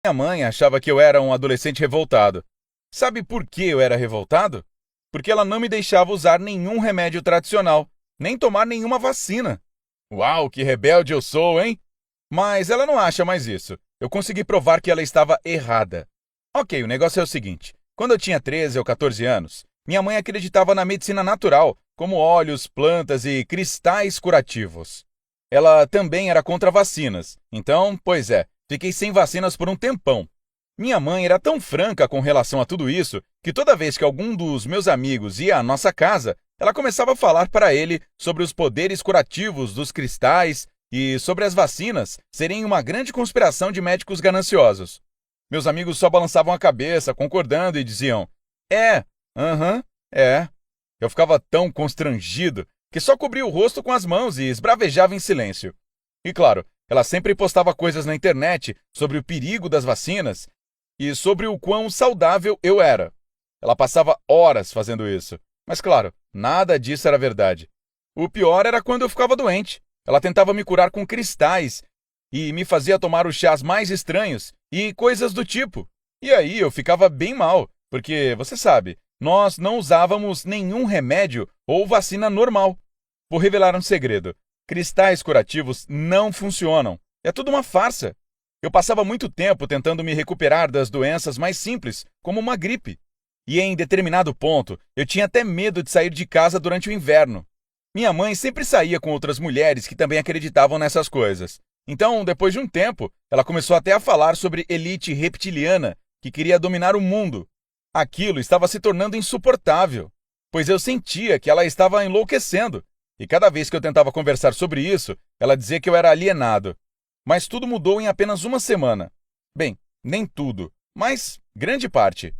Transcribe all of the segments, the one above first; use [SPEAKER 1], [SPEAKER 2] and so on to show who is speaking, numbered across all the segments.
[SPEAKER 1] Minha mãe achava que eu era um adolescente revoltado. Sabe por que eu era revoltado? Porque ela não me deixava usar nenhum remédio tradicional, nem tomar nenhuma vacina. Uau, que rebelde eu sou, hein? Mas ela não acha mais isso. Eu consegui provar que ela estava errada. Ok, o negócio é o seguinte: quando eu tinha 13 ou 14 anos, minha mãe acreditava na medicina natural, como óleos, plantas e cristais curativos. Ela também era contra vacinas, então, pois é, fiquei sem vacinas por um tempão. Minha mãe era tão franca com relação a tudo isso que toda vez que algum dos meus amigos ia à nossa casa, ela começava a falar para ele sobre os poderes curativos dos cristais e sobre as vacinas serem uma grande conspiração de médicos gananciosos. Meus amigos só balançavam a cabeça, concordando e diziam: É, aham, é. Eu ficava tão constrangido que só cobria o rosto com as mãos e esbravejava em silêncio. E claro, ela sempre postava coisas na internet sobre o perigo das vacinas e sobre o quão saudável eu era. Ela passava horas fazendo isso. Mas claro, nada disso era verdade. O pior era quando eu ficava doente. Ela tentava me curar com cristais e me fazia tomar os chás mais estranhos e coisas do tipo. E aí eu ficava bem mal, porque, você sabe, nós não usávamos nenhum remédio ou vacina normal. Vou revelar um segredo: cristais curativos não funcionam. É tudo uma farsa. Eu passava muito tempo tentando me recuperar das doenças mais simples, como uma gripe. E em determinado ponto, eu tinha até medo de sair de casa durante o inverno. Minha mãe sempre saía com outras mulheres que também acreditavam nessas coisas. Então, depois de um tempo, ela começou até a falar sobre elite reptiliana que queria dominar o mundo. Aquilo estava se tornando insuportável, pois eu sentia que ela estava enlouquecendo. E cada vez que eu tentava conversar sobre isso, ela dizia que eu era alienado. Mas tudo mudou em apenas uma semana. Bem, nem tudo, mas grande parte.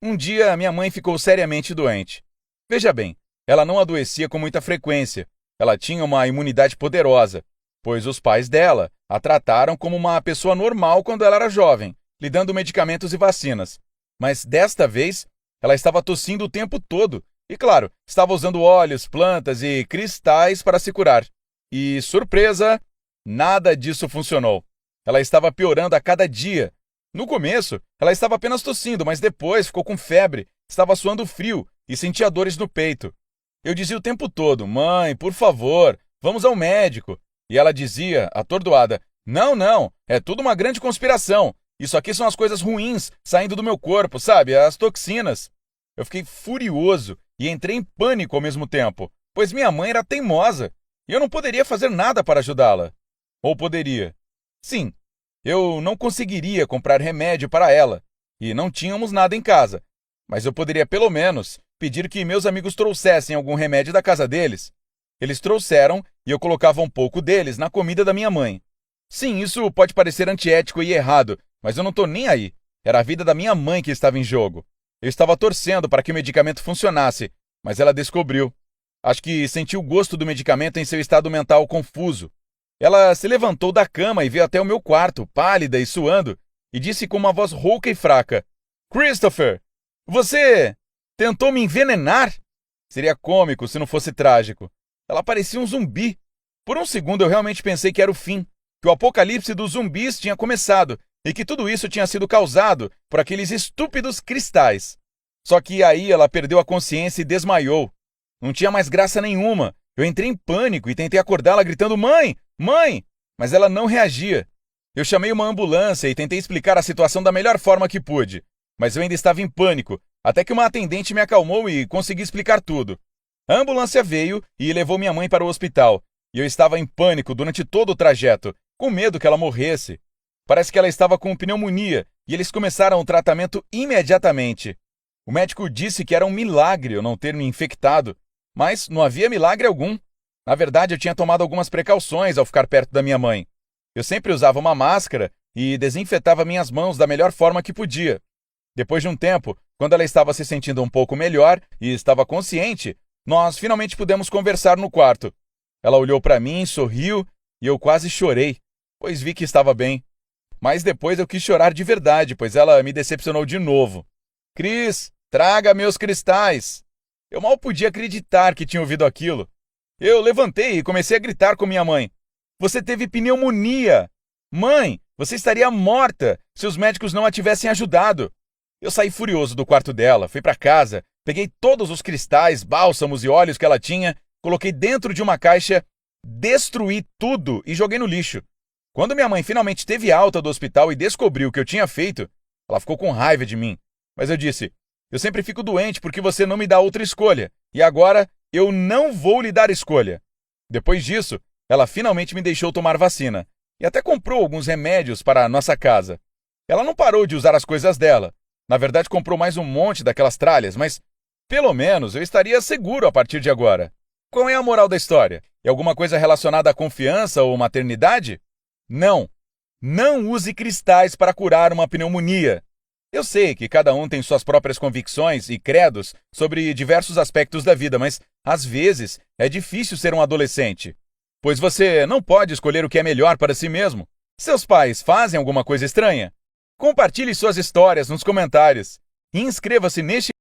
[SPEAKER 1] Um dia, minha mãe ficou seriamente doente. Veja bem, ela não adoecia com muita frequência. Ela tinha uma imunidade poderosa, pois os pais dela a trataram como uma pessoa normal quando ela era jovem, lhe dando medicamentos e vacinas. Mas desta vez, ela estava tossindo o tempo todo e, claro, estava usando óleos, plantas e cristais para se curar. E, surpresa, nada disso funcionou. Ela estava piorando a cada dia. No começo, ela estava apenas tossindo, mas depois ficou com febre, estava suando frio e sentia dores no peito. Eu dizia o tempo todo: Mãe, por favor, vamos ao médico. E ela dizia, atordoada: Não, não, é tudo uma grande conspiração. Isso aqui são as coisas ruins saindo do meu corpo, sabe? As toxinas. Eu fiquei furioso e entrei em pânico ao mesmo tempo, pois minha mãe era teimosa e eu não poderia fazer nada para ajudá-la. Ou poderia? Sim, eu não conseguiria comprar remédio para ela e não tínhamos nada em casa, mas eu poderia pelo menos pedir que meus amigos trouxessem algum remédio da casa deles. Eles trouxeram e eu colocava um pouco deles na comida da minha mãe. Sim, isso pode parecer antiético e errado, mas eu não estou nem aí. Era a vida da minha mãe que estava em jogo. Eu estava torcendo para que o medicamento funcionasse, mas ela descobriu. Acho que sentiu o gosto do medicamento em seu estado mental confuso. Ela se levantou da cama e veio até o meu quarto, pálida e suando, e disse com uma voz rouca e fraca: Christopher, você tentou me envenenar? Seria cômico se não fosse trágico. Ela parecia um zumbi. Por um segundo eu realmente pensei que era o fim, que o apocalipse dos zumbis tinha começado e que tudo isso tinha sido causado por aqueles estúpidos cristais. Só que aí ela perdeu a consciência e desmaiou. Não tinha mais graça nenhuma. Eu entrei em pânico e tentei acordá-la gritando: Mãe! Mãe! Mas ela não reagia. Eu chamei uma ambulância e tentei explicar a situação da melhor forma que pude, mas eu ainda estava em pânico, até que uma atendente me acalmou e consegui explicar tudo. A ambulância veio e levou minha mãe para o hospital, e eu estava em pânico durante todo o trajeto, com medo que ela morresse. Parece que ela estava com pneumonia e eles começaram o tratamento imediatamente. O médico disse que era um milagre eu não ter me infectado, mas não havia milagre algum. Na verdade, eu tinha tomado algumas precauções ao ficar perto da minha mãe. Eu sempre usava uma máscara e desinfetava minhas mãos da melhor forma que podia. Depois de um tempo, quando ela estava se sentindo um pouco melhor e estava consciente, nós finalmente pudemos conversar no quarto. Ela olhou para mim, sorriu e eu quase chorei, pois vi que estava bem. Mas depois eu quis chorar de verdade, pois ela me decepcionou de novo. Cris, traga meus cristais! Eu mal podia acreditar que tinha ouvido aquilo. Eu levantei e comecei a gritar com minha mãe. Você teve pneumonia! Mãe, Você estaria morta se os médicos não a tivessem ajudado. Eu saí furioso do quarto dela, fui para casa, peguei todos os cristais, bálsamos e óleos que ela tinha, coloquei dentro de uma caixa, destruí tudo e joguei no lixo. Quando minha mãe finalmente teve alta do hospital e descobriu o que eu tinha feito, ela ficou com raiva de mim. Mas eu disse: eu sempre fico doente porque você não me dá outra escolha, e agora eu não vou lhe dar escolha. Depois disso, ela finalmente me deixou tomar vacina e até comprou alguns remédios para a nossa casa. Ela não parou de usar as coisas dela. Na verdade, comprou mais um monte daquelas tralhas, mas pelo menos eu estaria seguro a partir de agora. Qual é a moral da história? É alguma coisa relacionada à confiança ou maternidade? Não. Não use cristais para curar uma pneumonia. Eu sei que cada um tem suas próprias convicções e credos sobre diversos aspectos da vida, mas às vezes é difícil ser um adolescente, pois você não pode escolher o que é melhor para si mesmo. Seus pais fazem alguma coisa estranha? Compartilhe suas histórias nos comentários e inscreva-se neste